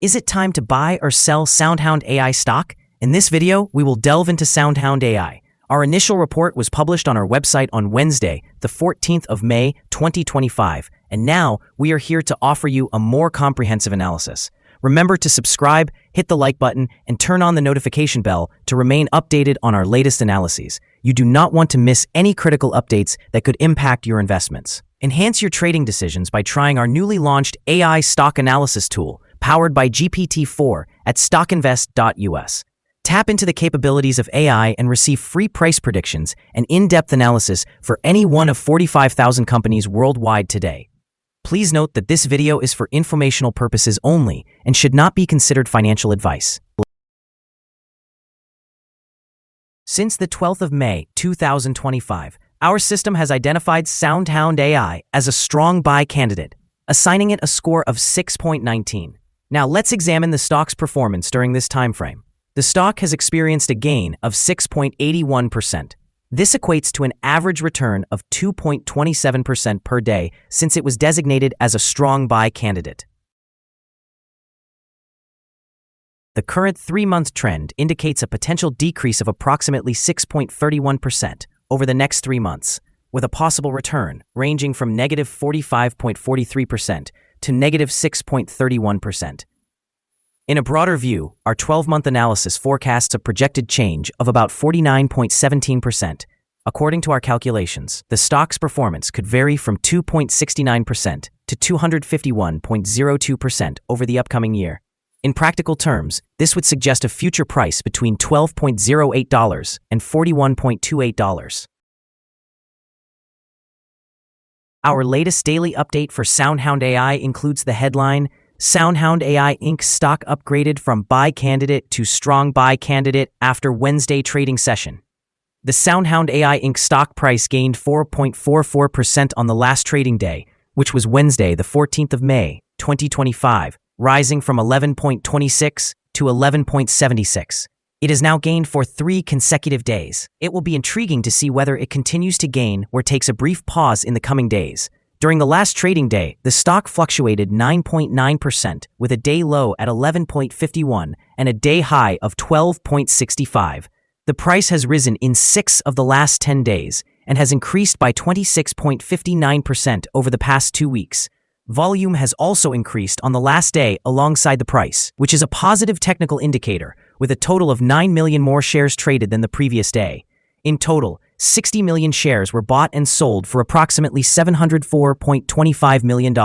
Is it time to buy or sell SoundHound AI stock? In this video, we will delve into SoundHound AI. Our initial report was published on our website on Wednesday, the 14th of May, 2025, and now we are here to offer you a more comprehensive analysis. Remember to subscribe, hit the like button, and turn on the notification bell to remain updated on our latest analyses. You do not want to miss any critical updates that could impact your investments. Enhance your trading decisions by trying our newly launched AI stock analysis tool, powered by GPT-4 at StockInvest.us. Tap into the capabilities of AI and receive free price predictions and in-depth analysis for any one of 45,000 companies worldwide today. Please note that this video is for informational purposes only and should not be considered financial advice. Since the 12th of May, 2025, our system has identified SoundHound AI as a strong buy candidate, assigning it a score of 6.19. Now let's examine the stock's performance during this time frame. The stock has experienced a gain of 6.81%. This equates to an average return of 2.27% per day since it was designated as a strong buy candidate. The current 3-month trend indicates a potential decrease of approximately 6.31% over the next 3 months, with a possible return ranging from negative 45.43% to negative 6.31%. In a broader view, our 12-month analysis forecasts a projected change of about 49.17%. According to our calculations, the stock's performance could vary from 2.69% to 251.02% over the upcoming year. In practical terms, this would suggest a future price between $12.08 and $41.28. Our latest daily update for SoundHound AI includes the headline, SoundHound AI Inc. stock upgraded from buy candidate to strong buy candidate after Wednesday trading session. The SoundHound AI Inc. stock price gained 4.44% on the last trading day, which was Wednesday, the 14th of May, 2025, rising from 11.26 to 11.76. It has now gained for 3 consecutive days. It will be intriguing to see whether it continues to gain or takes a brief pause in the coming days. During the last trading day, the stock fluctuated 9.9% with a day low at 11.51 and a day high of 12.65. The price has risen in 6 of the last 10 days and has increased by 26.59% over the past 2 weeks. Volume has also increased on the last day alongside the price, which is a positive technical indicator, with a total of 9 million more shares traded than the previous day. In total, 60 million shares were bought and sold for approximately $704.25 million.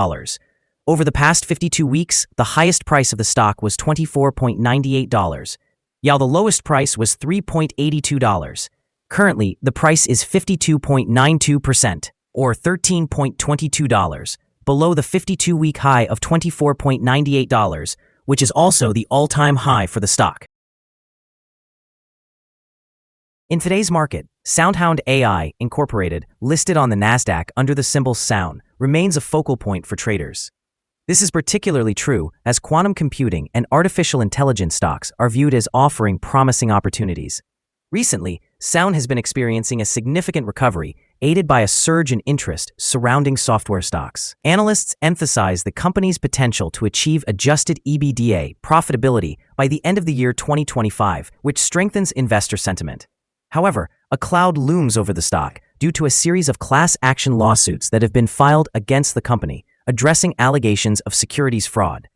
Over the past 52 weeks, the highest price of the stock was $24.98, while the lowest price was $3.82. Currently, the price is 52.92%, or $13.22, below the 52-week high of $24.98, which is also the all-time high for the stock. In today's market, SoundHound AI Incorporated, listed on the Nasdaq under the symbol SOUN, remains a focal point for traders. This is particularly true as quantum computing and artificial intelligence stocks are viewed as offering promising opportunities. Recently, SOUN has been experiencing a significant recovery, aided by a surge in interest surrounding software stocks. Analysts emphasize the company's potential to achieve adjusted EBITDA profitability by the end of the year 2025, which strengthens investor sentiment. However, a cloud looms over the stock due to a series of class action lawsuits that have been filed against the company, addressing allegations of securities fraud.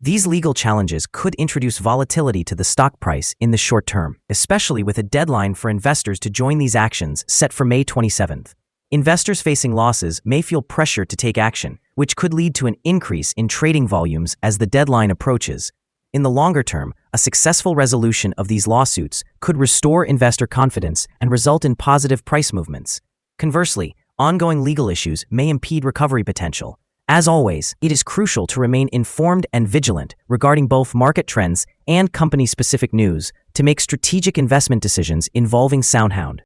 These legal challenges could introduce volatility to the stock price in the short term, especially with a deadline for investors to join these actions set for May 27th. Investors facing losses may feel pressure to take action, which could lead to an increase in trading volumes as the deadline approaches. In the longer term, a successful resolution of these lawsuits could restore investor confidence and result in positive price movements. Conversely, ongoing legal issues may impede recovery potential. As always, it is crucial to remain informed and vigilant regarding both market trends and company-specific news to make strategic investment decisions involving SoundHound.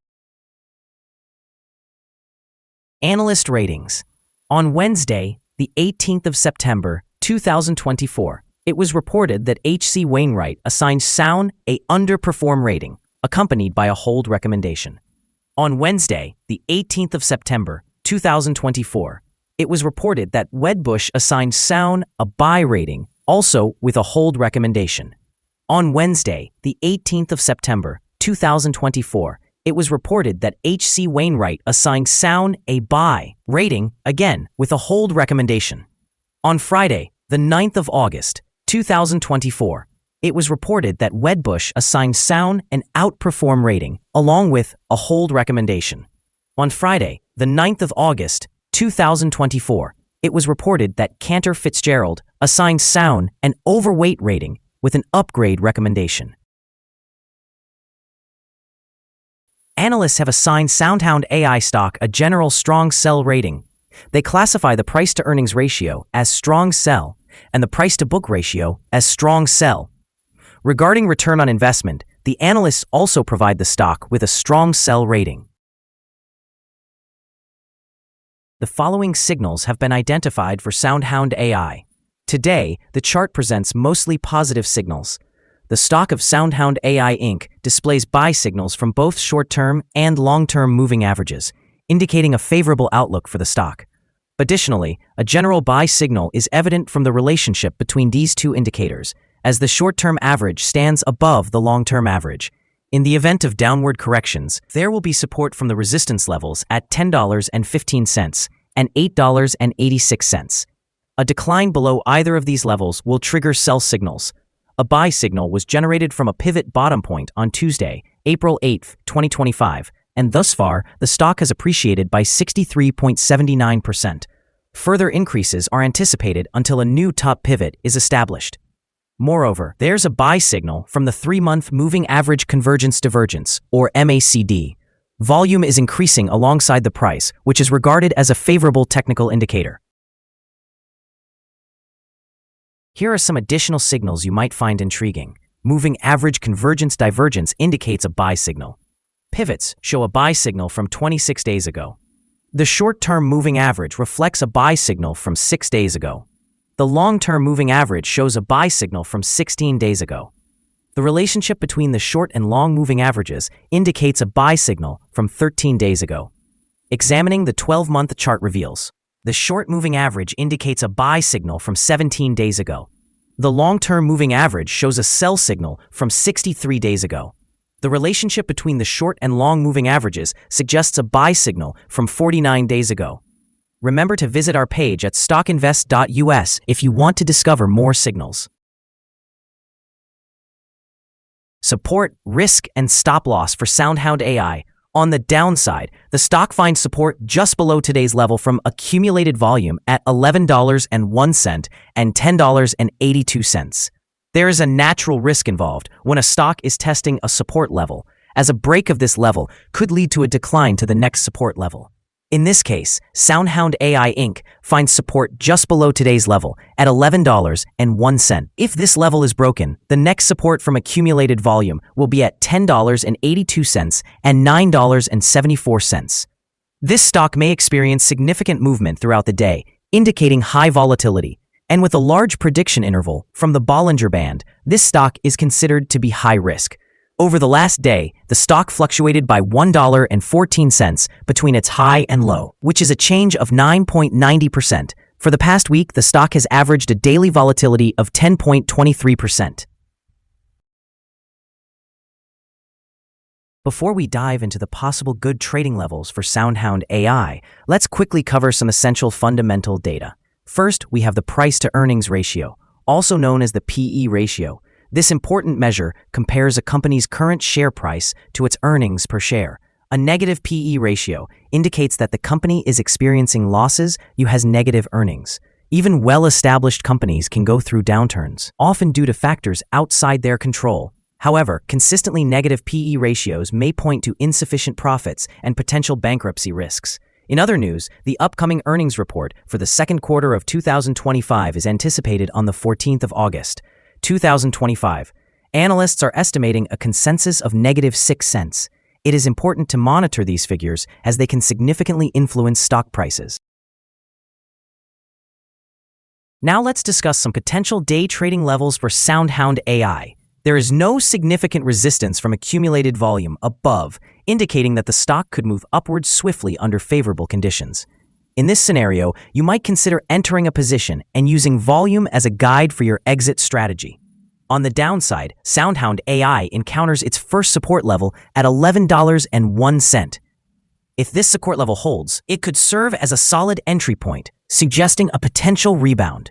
Analyst ratings. On Wednesday, the 18th of September, 2024, it was reported that H.C. Wainwright assigned SOUN a underperform rating, accompanied by a hold recommendation. On Wednesday, the 18th of September, 2024, it was reported that Wedbush assigned SOUN a buy rating, also with a hold recommendation. On Wednesday, the 18th of September, 2024, it was reported that H.C. Wainwright assigned SOUN a buy rating, again with a hold recommendation. On Friday, the 9th of August, 2024, it was reported that Wedbush assigned SOUN an outperform rating, along with a hold recommendation. On Friday, the 9th of August, 2024, it was reported that Cantor Fitzgerald assigned SOUN an overweight rating with an upgrade recommendation. Analysts have assigned SoundHound AI stock a general strong sell rating. They classify the price-to-earnings ratio as strong sell and the price-to-book ratio as strong sell. Regarding return on investment, the analysts also provide the stock with a strong sell rating. The following signals have been identified for SoundHound AI. Today, the chart presents mostly positive signals. The stock of SoundHound AI Inc. displays buy signals from both short-term and long-term moving averages, indicating a favorable outlook for the stock. Additionally, a general buy signal is evident from the relationship between these two indicators, as the short-term average stands above the long-term average. In the event of downward corrections, there will be support from the resistance levels at $10.15 and $8.86. A decline below either of these levels will trigger sell signals. A buy signal was generated from a pivot bottom point on Tuesday, April 8, 2025, and thus far, the stock has appreciated by 63.79%. Further increases are anticipated until a new top pivot is established. Moreover, there's a buy signal from the 3-month Moving Average Convergence Divergence, or MACD. Volume is increasing alongside the price, which is regarded as a favorable technical indicator. Here are some additional signals you might find intriguing. Moving Average Convergence Divergence indicates a buy signal. Pivots show a buy signal from 26 days ago. The short-term moving average reflects a buy signal from 6 days ago. The long-term moving average shows a buy signal from 16 days ago. The relationship between the short and long moving averages indicates a buy signal from 13 days ago. Examining the 12-month chart reveals the short moving average indicates a buy signal from 17 days ago. The long-term moving average shows a sell signal from 63 days ago. The relationship between the short and long moving averages suggests a buy signal from 49 days ago. Remember to visit our page at StockInvest.us if you want to discover more signals. Support, risk, and stop loss for SoundHound AI. On the downside, the stock finds support just below today's level from accumulated volume at $11.01 and $10.82. There is a natural risk involved when a stock is testing a support level, as a break of this level could lead to a decline to the next support level. In this case, SoundHound AI Inc. finds support just below today's level at $11.01. If this level is broken, the next support from accumulated volume will be at $10.82 and $9.74. This stock may experience significant movement throughout the day, indicating high volatility. And with a large prediction interval from the Bollinger Band, this stock is considered to be high risk. Over the last day, the stock fluctuated by $1.14 between its high and low, which is a change of 9.90%. For the past week, the stock has averaged a daily volatility of 10.23%. Before we dive into the possible good trading levels for SoundHound AI, let's quickly cover some essential fundamental data. First, we have the price-to-earnings ratio, also known as the PE ratio. This important measure compares a company's current share price to its earnings per share. A negative PE ratio indicates that the company is experiencing losses or has negative earnings. Even well-established companies can go through downturns, often due to factors outside their control. However, consistently negative PE ratios may point to insufficient profits and potential bankruptcy risks. In other news, the upcoming earnings report for the second quarter of 2025 is anticipated on the 14th of August, 2025. Analysts are estimating a consensus of -6 cents. It is important to monitor these figures as they can significantly influence stock prices. Now let's discuss some potential day trading levels for SoundHound AI. There is no significant resistance from accumulated volume above, indicating that the stock could move upwards swiftly under favorable conditions. In this scenario, you might consider entering a position and using volume as a guide for your exit strategy. On the downside, SoundHound AI encounters its first support level at $11.01. If this support level holds, it could serve as a solid entry point, suggesting a potential rebound.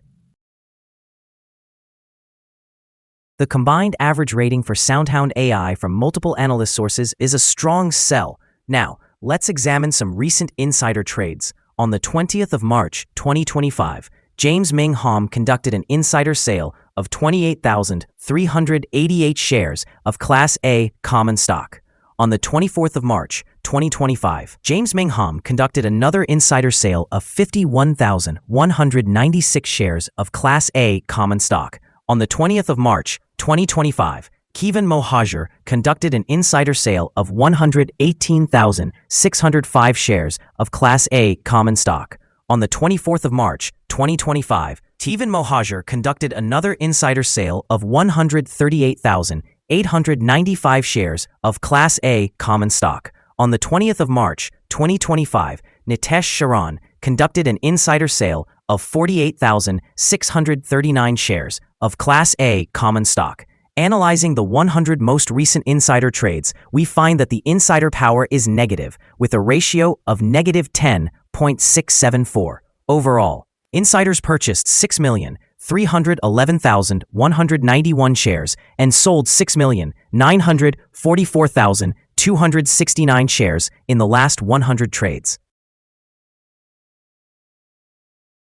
The combined average rating for SoundHound AI from multiple analyst sources is a strong sell. Now, let's examine some recent insider trades. On the 20th of March, 2025, James Ming Hom conducted an insider sale of 28,388 shares of Class A common stock. On the 24th of March, 2025, James Ming Hom conducted another insider sale of 51,196 shares of Class A common stock. On the 20th of March, 2025, Kevin Mohajer conducted an insider sale of 118,605 shares of Class A common stock. On the 24th of March, 2025, Kevin Mohajer conducted another insider sale of 138,895 shares of Class A common stock. On the 20th of March, 2025, Nitesh Sharan conducted an insider sale of 48,639 shares of Class A common stock. Analyzing the 100 most recent insider trades, we find that the insider power is negative, with a ratio of negative 10.674. Overall, insiders purchased 6,311,191 shares and sold 6,944,269 shares in the last 100 trades.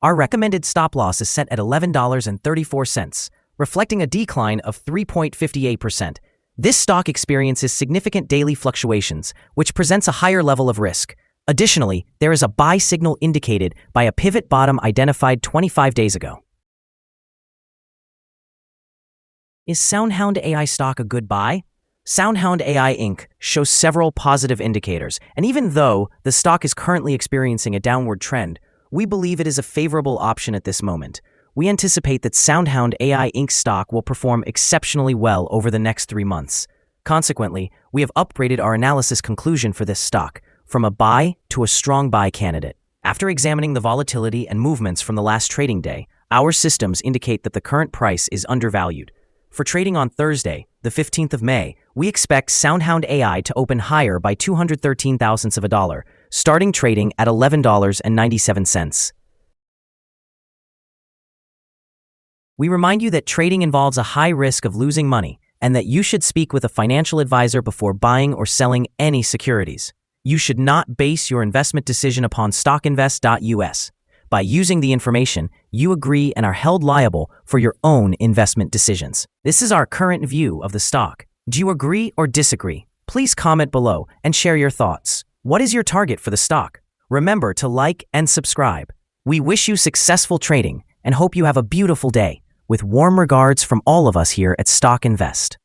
Our recommended stop loss is set at $11.34. Reflecting a decline of 3.58%. This stock experiences significant daily fluctuations, which presents a higher level of risk. Additionally, there is a buy signal indicated by a pivot bottom identified 25 days ago. Is SoundHound AI stock a good buy? SoundHound AI Inc. shows several positive indicators, and even though the stock is currently experiencing a downward trend, we believe it is a favorable option at this moment. We anticipate that SoundHound AI Inc. stock will perform exceptionally well over the next 3 months. Consequently, we have upgraded our analysis conclusion for this stock from a buy to a strong buy candidate. After examining the volatility and movements from the last trading day, our systems indicate that the current price is undervalued. For trading on Thursday, the 15th of May, we expect SoundHound AI to open higher by 213 thousandths of a dollar, starting trading at $11.97. We remind you that trading involves a high risk of losing money and that you should speak with a financial advisor before buying or selling any securities. You should not base your investment decision upon StockInvest.us. By using the information, you agree and are held liable for your own investment decisions. This is our current view of the stock. Do you agree or disagree? Please comment below and share your thoughts. What is your target for the stock? Remember to like and subscribe. We wish you successful trading and hope you have a beautiful day. With warm regards from all of us here at Stock Invest.